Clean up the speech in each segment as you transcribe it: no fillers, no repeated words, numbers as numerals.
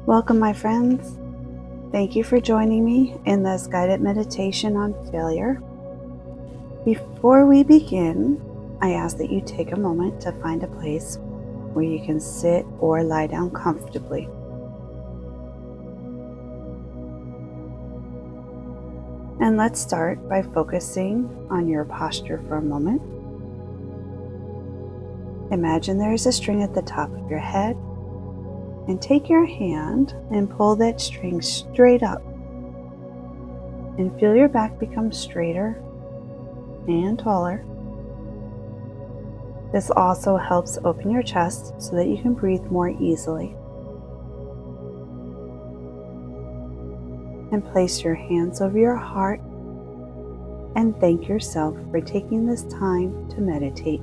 Welcome, my friends. Thank you for joining me in this guided meditation on failure. Before we begin, I ask that you take a moment to find a place where you can sit or lie down comfortably. And let's start by focusing on your posture for a moment. Imagine there is a string at the top of your head, and take your hand and pull that string straight up. And feel your back become straighter and taller. This also helps open your chest so that you can breathe more easily. And place your hands over your heart and thank yourself for taking this time to meditate.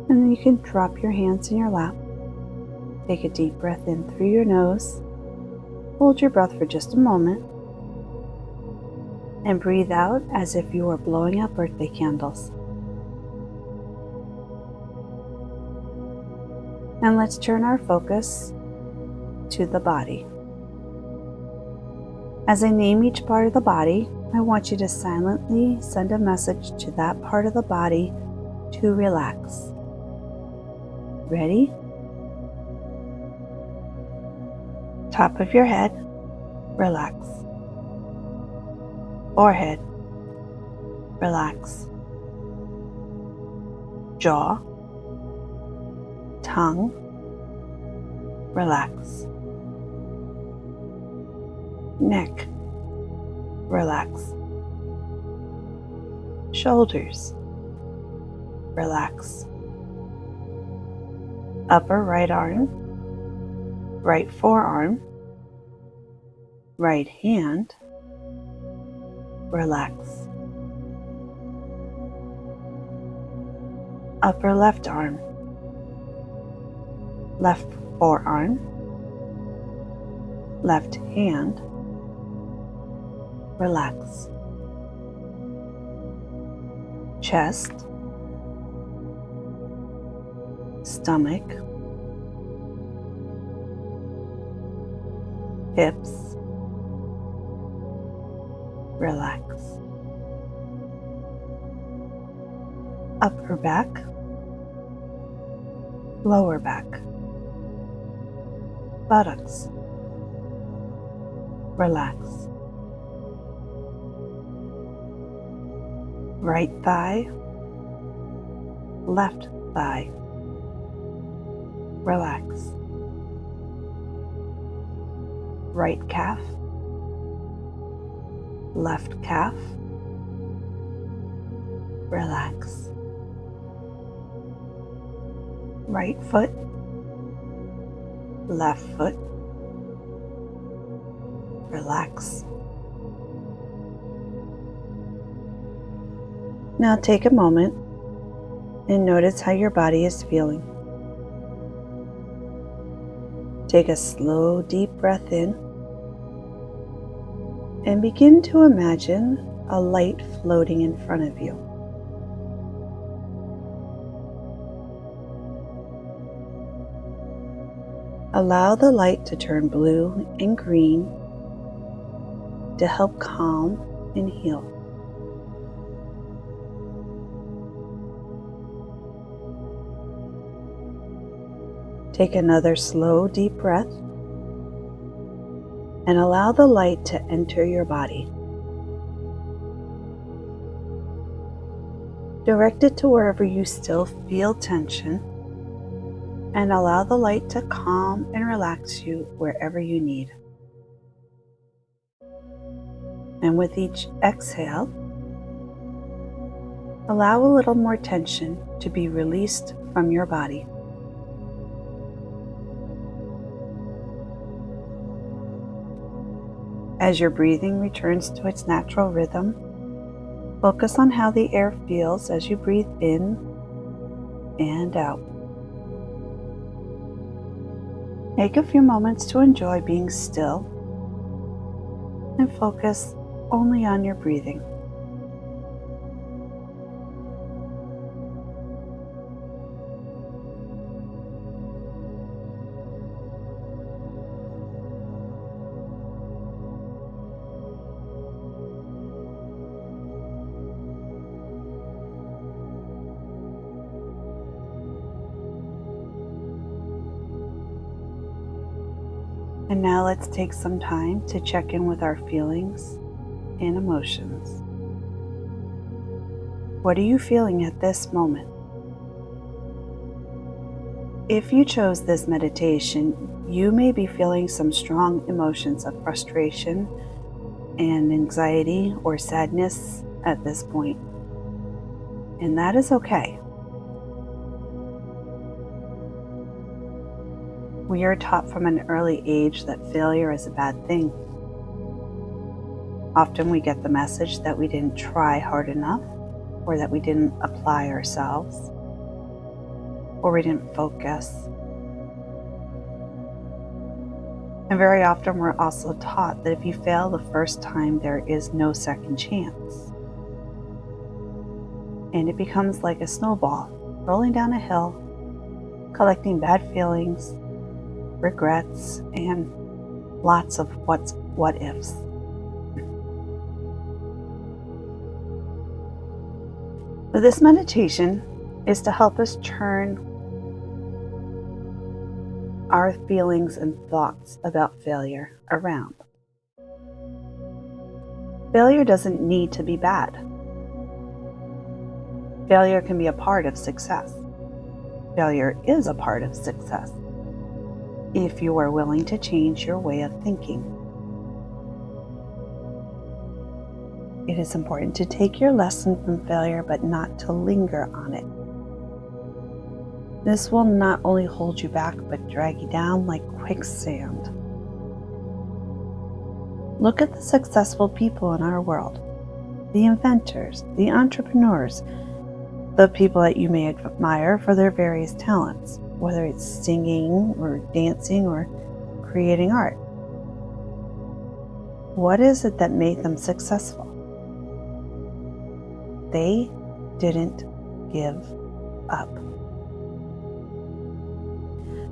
And then you can drop your hands in your lap. Take a deep breath in through your nose. Hold your breath for just a moment. And breathe out as if you were blowing out birthday candles. And let's turn our focus to the body. As I name each part of the body, I want you to silently send a message to that part of the body to relax. Ready? Top of your head, relax. Forehead, relax. Jaw, tongue, relax. Neck, relax. Shoulders, relax. Upper right arm, right forearm, right hand, relax. Upper left arm, left forearm, left hand, relax. Chest, stomach, hips, relax. Upper back, lower back, buttocks, relax. Right thigh, left thigh, relax. Right calf, left calf, relax. Right foot, left foot, relax. Now take a moment and notice how your body is feeling. Take a slow, deep breath in and begin to imagine a light floating in front of you. Allow the light to turn blue and green to help calm and heal. Take another slow, deep breath and allow the light to enter your body. Direct it to wherever you still feel tension and allow the light to calm and relax you wherever you need. And with each exhale, allow a little more tension to be released from your body. As your breathing returns to its natural rhythm, focus on how the air feels as you breathe in and out. Take a few moments to enjoy being still and focus only on your breathing. And now let's take some time to check in with our feelings and emotions. What are you feeling at this moment? If you chose this meditation, you may be feeling some strong emotions of frustration and anxiety or sadness at this point, and that is okay. We are taught from an early age that failure is a bad thing. Often we get the message that we didn't try hard enough, or that we didn't apply ourselves, or we didn't focus. And very often we're also taught that if you fail the first time, there is no second chance. And it becomes like a snowball, rolling down a hill, collecting bad feelings, regrets, and lots of what ifs. But this meditation is to help us turn our feelings and thoughts about failure around. Failure doesn't need to be bad. Failure can be a part of success. Failure is a part of success if you are willing to change your way of thinking. It is important to take your lesson from failure, but not to linger on it. This will not only hold you back, but drag you down like quicksand. Look at the successful people in our world, the inventors, the entrepreneurs, the people that you may admire for their various talents, whether it's singing or dancing or creating art. What is it that made them successful? They didn't give up.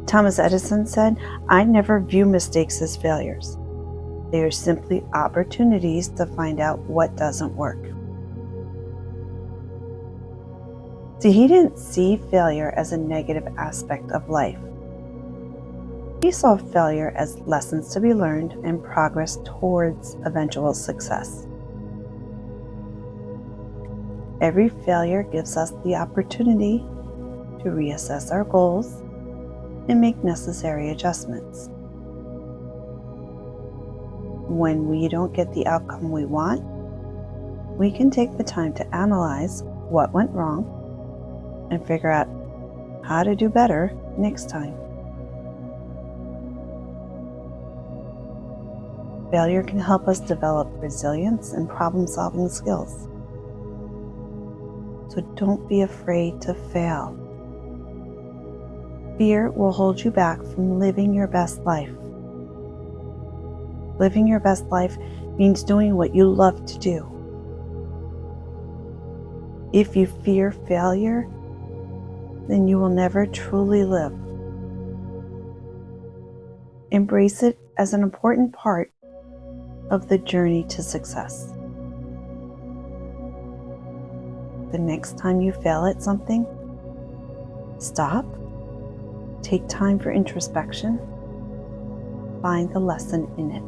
Thomas Edison said, "I never view mistakes as failures. They are simply opportunities to find out what doesn't work." See, he didn't see failure as a negative aspect of life. He saw failure as lessons to be learned and progress towards eventual success. Every failure gives us the opportunity to reassess our goals and make necessary adjustments. When we don't get the outcome we want, we can take the time to analyze what went wrong and figure out how to do better next time. Failure can help us develop resilience and problem-solving skills. So don't be afraid to fail. Fear will hold you back from living your best life. Living your best life means doing what you love to do. If you fear failure, then you will never truly live. Embrace it as an important part of the journey to success. The next time you fail at something, stop, take time for introspection, find the lesson in it.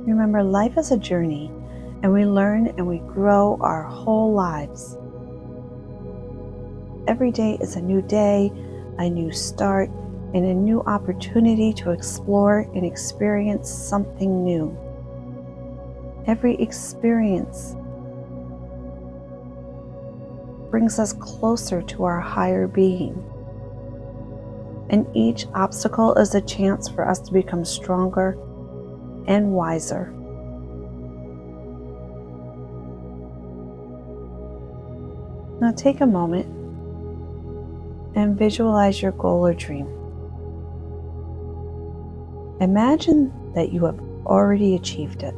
Remember, life is a journey, and we learn and we grow our whole lives. Every day is a new day, a new start, and a new opportunity to explore and experience something new. Every experience brings us closer to our higher being. And each obstacle is a chance for us to become stronger and wiser. Now take a moment and visualize your goal or dream. Imagine that you have already achieved it.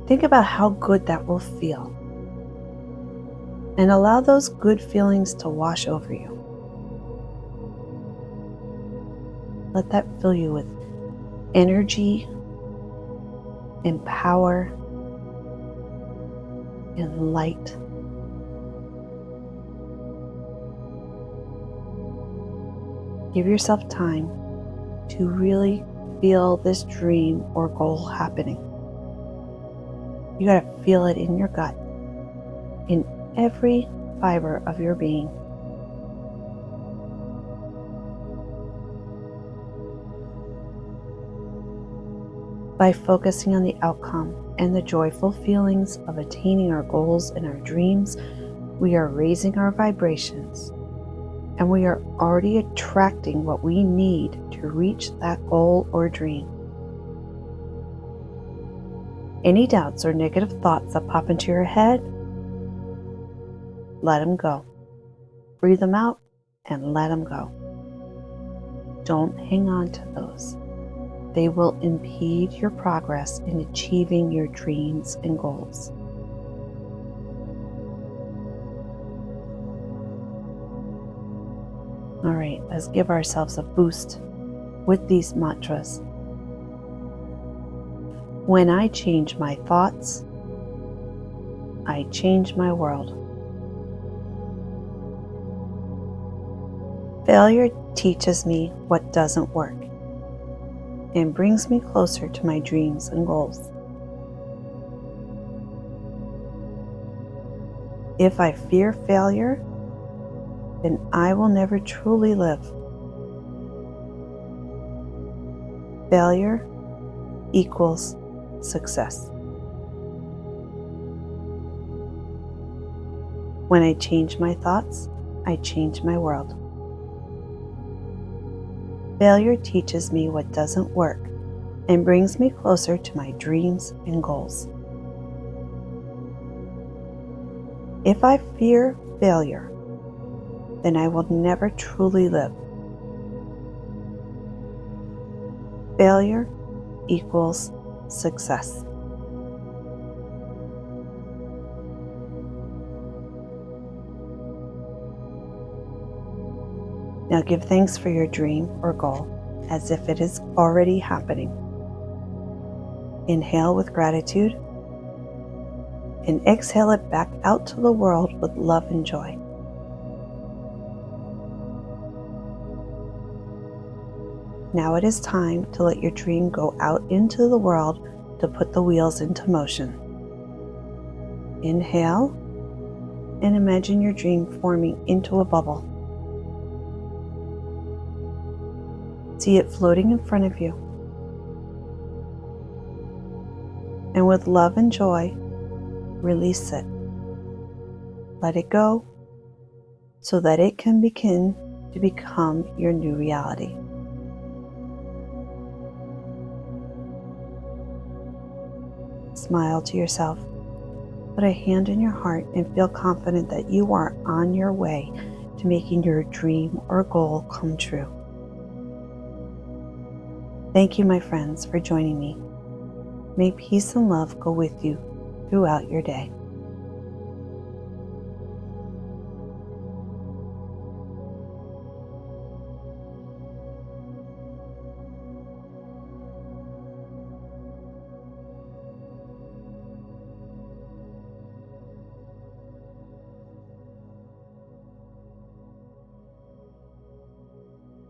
Think about how good that will feel, and allow those good feelings to wash over you. Let that fill you with energy and power and light. Give yourself time to really feel this dream or goal happening. You gotta feel it in your gut, in every fiber of your being. By focusing on the outcome and the joyful feelings of attaining our goals and our dreams, we are raising our vibrations, and we are already attracting what we need to reach that goal or dream. Any doubts or negative thoughts that pop into your head, let them go. Breathe them out and let them go. Don't hang on to those. They will impede your progress in achieving your dreams and goals. All right, let's give ourselves a boost with these mantras. When I change my thoughts, I change my world. Failure teaches me what doesn't work and brings me closer to my dreams and goals. If I fear failure, then I will never truly live. Failure equals success. When I change my thoughts, I change my world. Failure teaches me what doesn't work and brings me closer to my dreams and goals. If I fear failure, then I will never truly live. Failure equals success. Now give thanks for your dream or goal as if it is already happening. Inhale with gratitude and exhale it back out to the world with love and joy. Now it is time to let your dream go out into the world to put the wheels into motion. Inhale and imagine your dream forming into a bubble. See it floating in front of you. And with love and joy, release it. Let it go so that it can begin to become your new reality. Smile to yourself. Put a hand in your heart and feel confident that you are on your way to making your dream or goal come true. Thank you, my friends, for joining me. May peace and love go with you throughout your day.